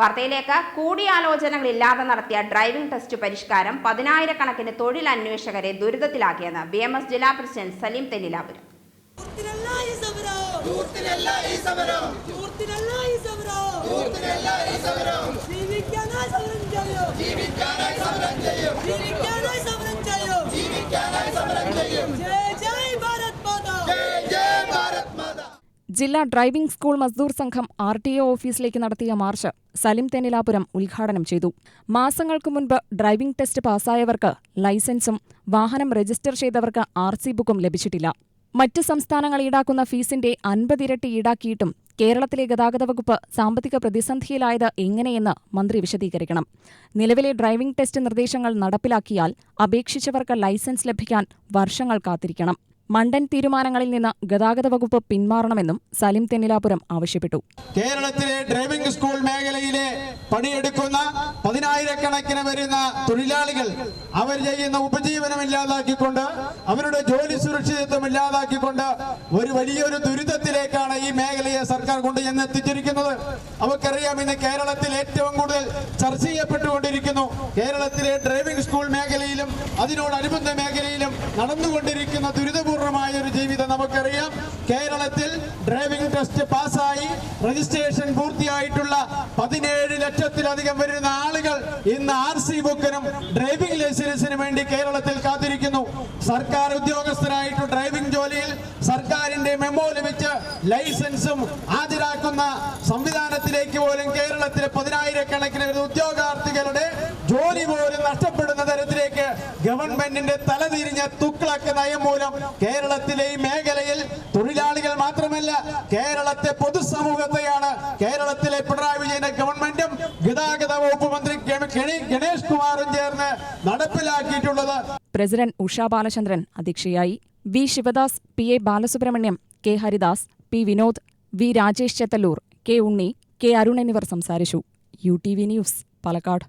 വാർത്തയിലേക്ക്. കൂടിയാലോചനകളില്ലാതെ നടത്തിയ driving test പരിഷ്കാരം 10,000-കണക്കിന് തൊഴിലന്വേഷകരെ ദുരിതത്തിലാക്കിയെന്ന് BMS ജില്ലാ പ്രസിഡന്റ് സലീം തെന്നിലാപുരം. ജില്ലാ ഡ്രൈവിംഗ് സ്കൂൾ മസ്ദൂർ സംഘം RTO ഓഫീസിലേക്ക് നടത്തിയ മാർച്ച് സലിം തെന്നിലാപുരം ഉദ്ഘാടനം ചെയ്തു. മാസങ്ങൾക്ക് മുൻപ് ഡ്രൈവിംഗ് ടെസ്റ്റ് പാസ്സായവർക്ക് ലൈസൻസും വാഹനം രജിസ്റ്റർ ചെയ്തവർക്ക് RC ബുക്കും ലഭിച്ചിട്ടില്ല. മറ്റ് സംസ്ഥാനങ്ങൾ ഈടാക്കുന്ന ഫീസിന്റെ 50 ഇരട്ടി ഈടാക്കിയിട്ടും കേരളത്തിലെ ഗതാഗത വകുപ്പ് സാമ്പത്തിക പ്രതിസന്ധിയിലായത് എങ്ങനെയെന്ന് മന്ത്രി വിശദീകരിക്കണം. നിലവിലെ ഡ്രൈവിംഗ് ടെസ്റ്റ് നിർദ്ദേശങ്ങൾ നടപ്പിലാക്കിയാൽ അപേക്ഷിച്ചവർക്ക് ലൈസൻസ് ലഭിക്കാൻ വർഷങ്ങൾ കാത്തിരിക്കണം. മണ്ടൻ തീരുമാനങ്ങളിൽ നിന്ന് ഗതാഗത വകുപ്പ് പിന്മാറണമെന്നും സലിം തെന്നിലാപുരം ആവശ്യപ്പെട്ടു. കേരളത്തിലെ ഡ്രൈവിംഗ് സ്കൂൾ മേഖലയിലെ പണിയെടുക്കുന്ന 10,000-കണക്കിന് വരുന്ന തൊഴിലാളികൾ അവർ ചെയ്യുന്ന ഉപജീവനം ഇല്ലാതാക്കിക്കൊണ്ട്, അവരുടെ ജോലി സുരക്ഷിതത്വം ഇല്ലാതാക്കിക്കൊണ്ട് ഒരു വലിയൊരു ദുരിതത്തിലേക്കാണ് ഈ മേഖലയെ സർക്കാർ കൊണ്ടുചെന്നെത്തിച്ചിരിക്കുന്നത്. നമുക്കറിയാം, ഇന്ന് കേരളത്തിൽ ഏറ്റവും കൂടുതൽ ചർച്ച ചെയ്യപ്പെട്ടുകൊണ്ടിരിക്കുന്നു. കേരളത്തിലെ ഡ്രൈവിംഗ് സ്കൂൾ മേഖലയിലും അതിനോടനുബന്ധ മേഖലയിലും നടന്നുകൊണ്ടിരിക്കുന്ന ദുരിതപൂർവ്വമായ ഒരു ജീവിതം നമുക്കറിയാം. കേരളത്തിൽ ഡ്രൈവിംഗ് ടെസ്റ്റ് പാസ്സായി രജിസ്ട്രേഷൻ പൂർത്തിയായിട്ടുള്ള 17 ലക്ഷത്തിലധികം വരുന്ന ആളുകൾ ഇന്ന് RC ബുക്കിനും ഡ്രൈവിംഗ് ലൈസൻസിനും വേണ്ടി കേരളത്തിൽ കാത്തിരിക്കുന്നു. സർക്കാർ ഉദ്യോഗസ്ഥരായിട്ട് ഡ്രൈവിംഗ് ജോലിയിൽ സർക്കാരിന്റെ മെമ്മോ ലഭിച്ച് ലൈസൻസും ഹാജരാക്കുന്ന സംവിധാനത്തിലേക്ക് പോലും കേരളത്തിലെ 10,000-കണക്കിന് ഉദ്യോഗാർത്ഥികളുടെ ജോലി പോലും നഷ്ടപ്പെടുന്ന തരത്തിലേക്ക് ഗവൺമെന്റിന്റെ തലതിരിഞ്ഞ തുക്ലക്ക് നയം മൂലം കേരളത്തിലെ ഈ മേഖലയിൽ തൊഴിലാളികൾ മാത്രമല്ല, കേരളത്തെ പൊതുസമൂഹത്തെയാണ് കേരളത്തിലെ പിണറായി വിജയന്റെ ഗവൺമെന്റും ഗതാഗത വകുപ്പ് മന്ത്രി ഗണേഷ് കുമാറും ചേർന്ന് നടപ്പിലാക്കിയിട്ടുള്ളത്. പ്രസിഡന്റ് ഉഷ ബാലചന്ദ്രൻ അധ്യക്ഷയായി. V Sivadas, PA Balasubrahmanyam, K Haridas, P Vinod, V Rajesh Chethallur, K ഉണ്ണി, K അരുൺ എന്നിവർ സംസാരിച്ചു. UTV news, Palakkad.